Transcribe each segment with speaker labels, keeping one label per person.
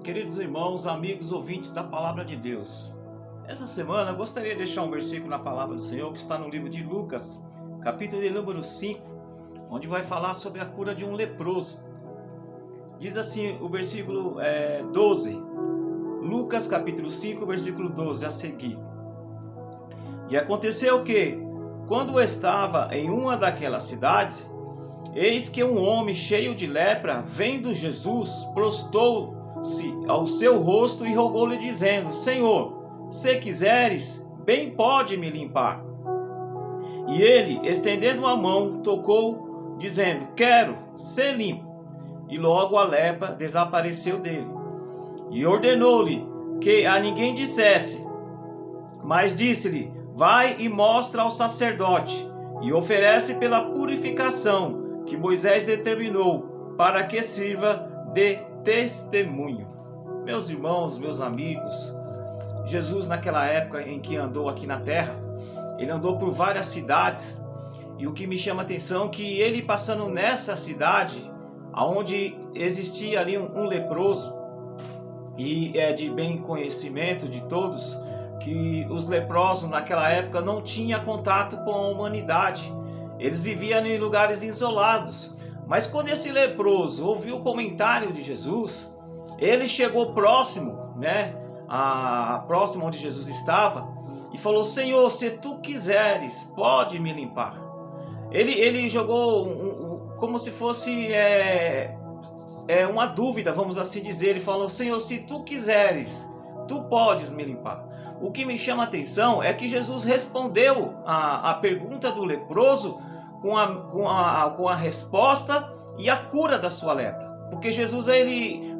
Speaker 1: Queridos irmãos, amigos, ouvintes da Palavra de Deus. Essa semana eu gostaria de deixar um versículo na Palavra do Senhor que está no livro de Lucas, capítulo de número 5, onde vai falar sobre a cura de um leproso. Diz assim o versículo 12, Lucas capítulo 5, versículo 12 a seguir. E aconteceu que, quando estava em uma daquelas cidades, eis que um homem cheio de lepra, vendo Jesus, prostrou-se ao seu rosto e rogou-lhe, dizendo: Senhor, se quiseres, bem pode me limpar. E ele, estendendo a mão, tocou, dizendo: Quero ser limpo. E logo a lepra desapareceu dele. E ordenou-lhe que a ninguém dissesse, mas disse-lhe: Vai e mostra ao sacerdote, e oferece pela purificação que Moisés determinou, para que sirva de testemunho. Meus irmãos, meus amigos, Jesus, naquela época em que andou aqui na terra, ele andou por várias cidades, e o que me chama a atenção é que ele, passando nessa cidade, onde existia ali um leproso, e é de bem conhecimento de todos que os leprosos naquela época não tinham contato com a humanidade. Eles viviam em lugares isolados. Mas quando esse leproso ouviu o comentário de Jesus, ele chegou próximo, próximo onde Jesus estava, e falou: Senhor, se tu quiseres, pode me limpar. Ele jogou como se fosse uma dúvida, vamos assim dizer. Ele falou: Senhor, se tu quiseres, tu podes me limpar. O que me chama a atenção é que Jesus respondeu a pergunta do leproso com a resposta e a cura da sua lepra. Porque Jesus,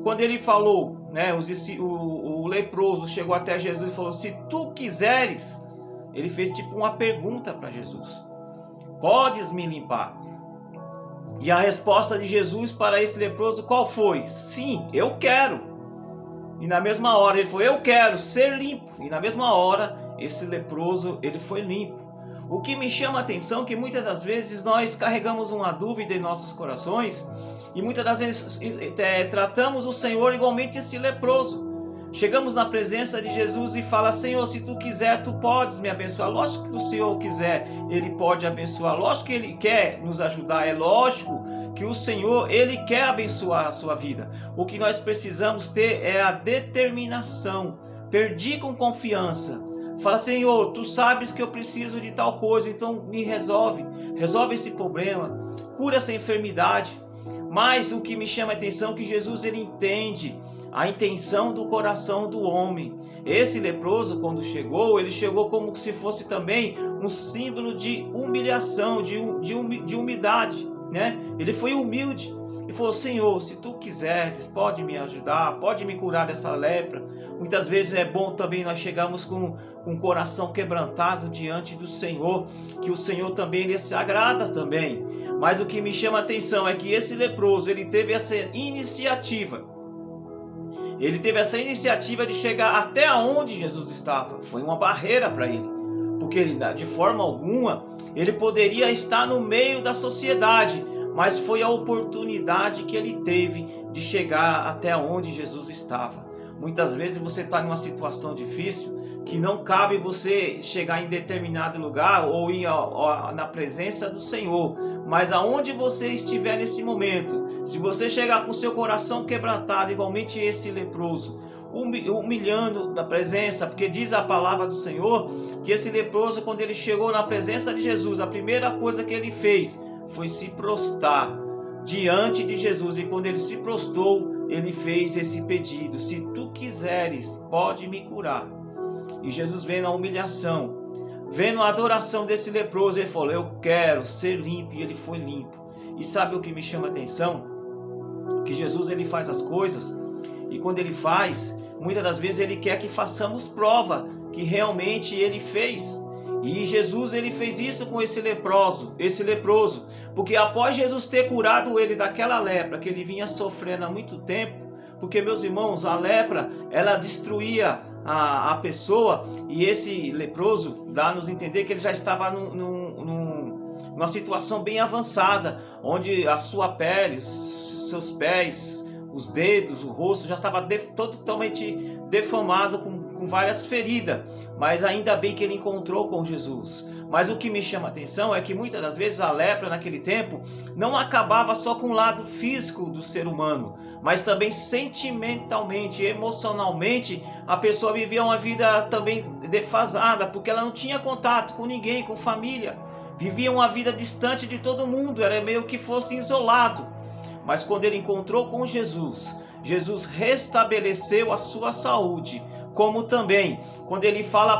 Speaker 1: quando ele falou, o leproso chegou até Jesus e falou: se tu quiseres, ele fez tipo uma pergunta para Jesus: podes me limpar? E a resposta de Jesus para esse leproso qual foi? Sim, eu quero. E na mesma hora ele falou: eu quero ser limpo. E na mesma hora esse leproso ele foi limpo. O que me chama a atenção é que muitas das vezes nós carregamos uma dúvida em nossos corações e muitas das vezes tratamos o Senhor igualmente esse leproso. Chegamos na presença de Jesus e fala: Senhor, se tu quiser, tu podes me abençoar. Lógico que o Senhor quiser, ele pode abençoar. Lógico que ele quer nos ajudar. É lógico que o Senhor, ele quer abençoar a sua vida. O que nós precisamos ter é a determinação. Pedir com confiança. Fala: Senhor, tu sabes que eu preciso de tal coisa, então me resolve esse problema, cura essa enfermidade. Mas o que me chama a atenção é que Jesus, ele entende a intenção do coração do homem. Esse leproso, quando chegou, ele chegou como se fosse também um símbolo de humilhação, de humildade, Ele foi humilde. Ele falou: Senhor, se tu quiseres, pode me ajudar, pode me curar dessa lepra. Muitas vezes é bom também nós chegarmos com o coração quebrantado diante do Senhor, que o Senhor também ele se agrada também. Mas o que me chama a atenção é que esse leproso, ele teve essa iniciativa. Ele teve essa iniciativa de chegar até onde Jesus estava. Foi uma barreira para ele, porque ele, de forma alguma ele poderia estar no meio da sociedade, mas foi a oportunidade que ele teve de chegar até onde Jesus estava. Muitas vezes você está em uma situação difícil que não cabe você chegar em determinado lugar ou ir na presença do Senhor. Mas aonde você estiver nesse momento, se você chegar com seu coração quebrantado, igualmente esse leproso, humilhando da presença, porque diz a palavra do Senhor que esse leproso, quando ele chegou na presença de Jesus, a primeira coisa que ele fez foi se prostrar diante de Jesus. E quando ele se prostrou, ele fez esse pedido: se tu quiseres, pode me curar. E Jesus, vendo a humilhação, vendo a adoração desse leproso, ele falou: eu quero ser limpo. E ele foi limpo. E sabe o que me chama a atenção? Que Jesus, ele faz as coisas, e quando ele faz, muitas das vezes ele quer que façamos prova que realmente ele fez. E Jesus, ele fez isso com esse leproso, porque após Jesus ter curado ele daquela lepra que ele vinha sofrendo há muito tempo, porque, meus irmãos, a lepra, ela destruía a pessoa, e esse leproso dá-nos entender que ele já estava numa situação bem avançada, onde a sua pele, seus pés, os dedos, o rosto já estava totalmente deformado, com várias feridas, mas ainda bem que ele encontrou com Jesus. Mas o que me chama a atenção é que muitas das vezes a lepra naquele tempo não acabava só com o lado físico do ser humano, mas também sentimentalmente, emocionalmente, a pessoa vivia uma vida também defasada, porque ela não tinha contato com ninguém, com família, vivia uma vida distante de todo mundo, era meio que fosse isolado. Mas quando ele encontrou com Jesus, Jesus restabeleceu a sua saúde, como também quando ele fala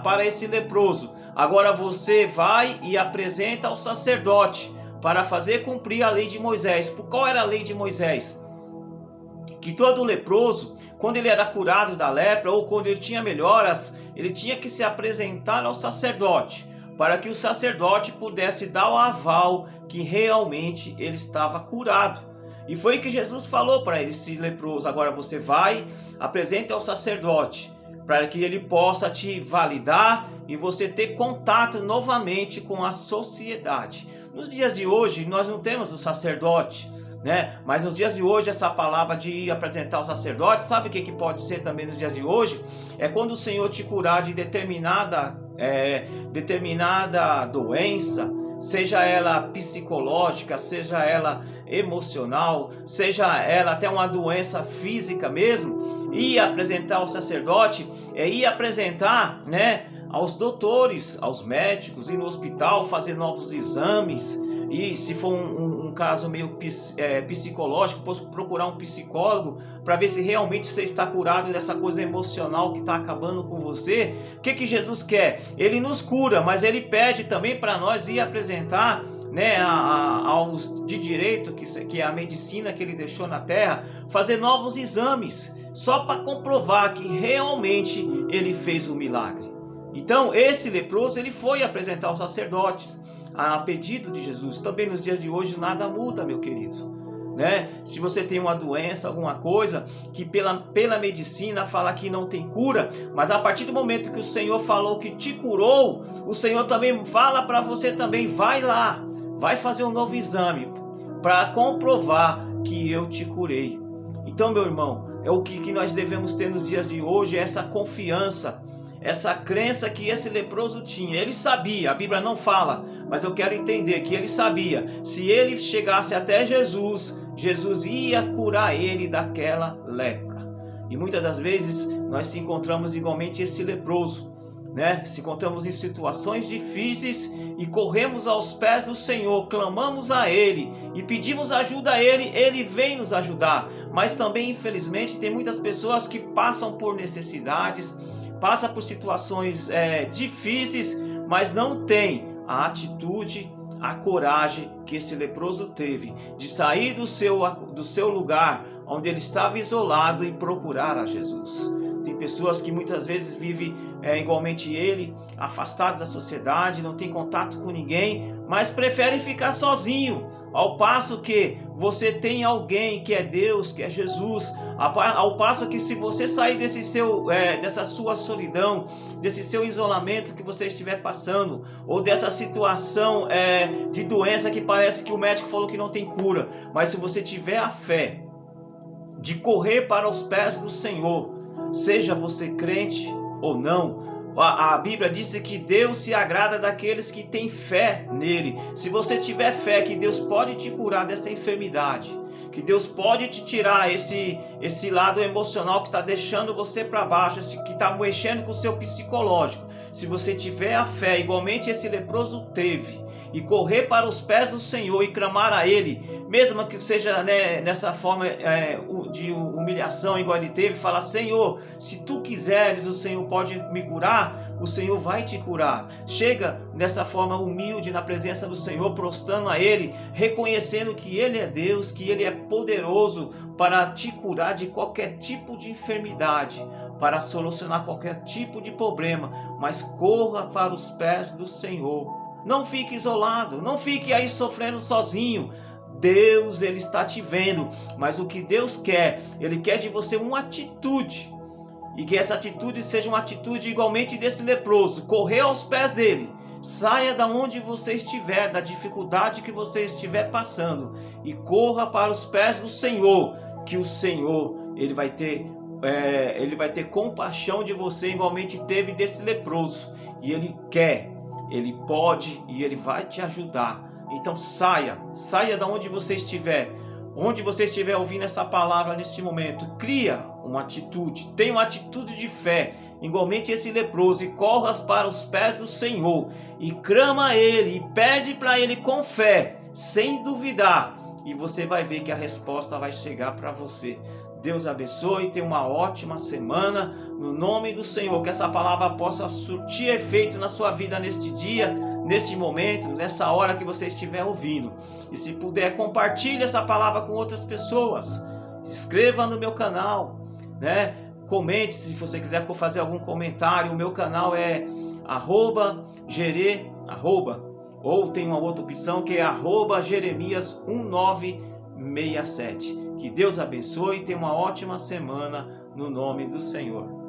Speaker 1: para esse leproso: agora você vai e apresenta ao sacerdote para fazer cumprir a lei de Moisés. Por qual era a lei de Moisés? Que todo leproso, quando ele era curado da lepra ou quando ele tinha melhoras, ele tinha que se apresentar ao sacerdote, para que o sacerdote pudesse dar o aval que realmente ele estava curado. E foi que Jesus falou para esse leproso: agora você vai, apresenta ao sacerdote, para que ele possa te validar e você ter contato novamente com a sociedade. Nos dias de hoje nós não temos o sacerdote, né? Mas nos dias de hoje essa palavra de apresentar ao sacerdote, sabe o que pode ser também nos dias de hoje? É quando o Senhor te curar de determinada doença, seja ela psicológica, seja ela emocional, seja ela até uma doença física mesmo, e apresentar ao sacerdote é ir apresentar, né, aos doutores, aos médicos, ir no hospital fazer novos exames. E se for um caso meio psicológico, procurar um psicólogo para ver se realmente você está curado dessa coisa emocional que está acabando com você. O que Jesus quer? Ele nos cura, mas ele pede também para nós ir apresentar, né, aos de direito, que é a medicina que ele deixou na terra, fazer novos exames, só para comprovar que realmente ele fez o milagre. Então esse leproso, ele foi apresentar aos sacerdotes a pedido de Jesus. Também nos dias de hoje nada muda, meu querido, né? Se você tem uma doença, alguma coisa que pela medicina fala que não tem cura, mas a partir do momento que o Senhor falou que te curou, o Senhor também fala para você também: vai lá, vai fazer um novo exame para comprovar que eu te curei. Então, meu irmão, é o que nós devemos ter nos dias de hoje, essa confiança, essa crença que esse leproso tinha. Ele sabia, a Bíblia não fala, mas eu quero entender que ele sabia, se ele chegasse até Jesus, Jesus ia curar ele daquela lepra. E muitas das vezes nós se encontramos igualmente esse leproso, né? Se encontramos em situações difíceis e corremos aos pés do Senhor, clamamos a Ele e pedimos ajuda a Ele, Ele vem nos ajudar. Mas também, infelizmente, tem muitas pessoas que passam por necessidades, passa por situações difíceis, mas não tem a atitude, a coragem que esse leproso teve de sair do seu lugar onde ele estava isolado e procurar a Jesus. Tem pessoas que muitas vezes vivem igualmente ele, afastado da sociedade, não tem contato com ninguém, mas preferem ficar sozinho, ao passo que você tem alguém que é Deus, que é Jesus, ao passo que se você sair dessa sua solidão, desse seu isolamento que você estiver passando, ou dessa situação de doença que parece que o médico falou que não tem cura, mas se você tiver a fé de correr para os pés do Senhor, seja você crente ou não, a Bíblia diz que Deus se agrada daqueles que têm fé nele. Se você tiver fé que Deus pode te curar dessa enfermidade, que Deus pode te tirar esse lado emocional que está deixando você para baixo, que está mexendo com o seu psicológico, se você tiver a fé, igualmente esse leproso teve, e correr para os pés do Senhor e clamar a Ele, mesmo que seja, né, nessa forma de humilhação igual ele teve, falar: Senhor, se Tu quiseres, o Senhor pode me curar, o Senhor vai te curar. Chega dessa forma humilde na presença do Senhor, prostrando a Ele, reconhecendo que Ele é Deus, que Ele é poderoso para te curar de qualquer tipo de enfermidade, para solucionar qualquer tipo de problema, mas corra para os pés do Senhor. Não fique isolado, não fique aí sofrendo sozinho. Deus, Ele está te vendo, mas o que Deus quer, Ele quer de você uma atitude, e que essa atitude seja uma atitude igualmente desse leproso, correr aos pés dele. Saia da onde você estiver, da dificuldade que você estiver passando, e corra para os pés do Senhor. que o Senhor ele vai ter compaixão de você, igualmente teve desse leproso. E Ele quer, Ele pode e Ele vai te ajudar. Então saia da onde você estiver. Onde você estiver ouvindo essa palavra neste momento, cria uma atitude, tenha uma atitude de fé, igualmente esse leproso, e corras para os pés do Senhor, e clama a Ele, e pede para Ele com fé, sem duvidar, e você vai ver que a resposta vai chegar para você. Deus abençoe, tenha uma ótima semana, no nome do Senhor, que essa palavra possa surtir efeito na sua vida neste dia, neste momento, nessa hora que você estiver ouvindo. E se puder, compartilhe essa palavra com outras pessoas, inscreva no meu canal, né? Comente se você quiser fazer algum comentário. O meu canal é @gere, ou tem uma outra opção que é @jeremias1967. Que Deus abençoe e tenha uma ótima semana no nome do Senhor.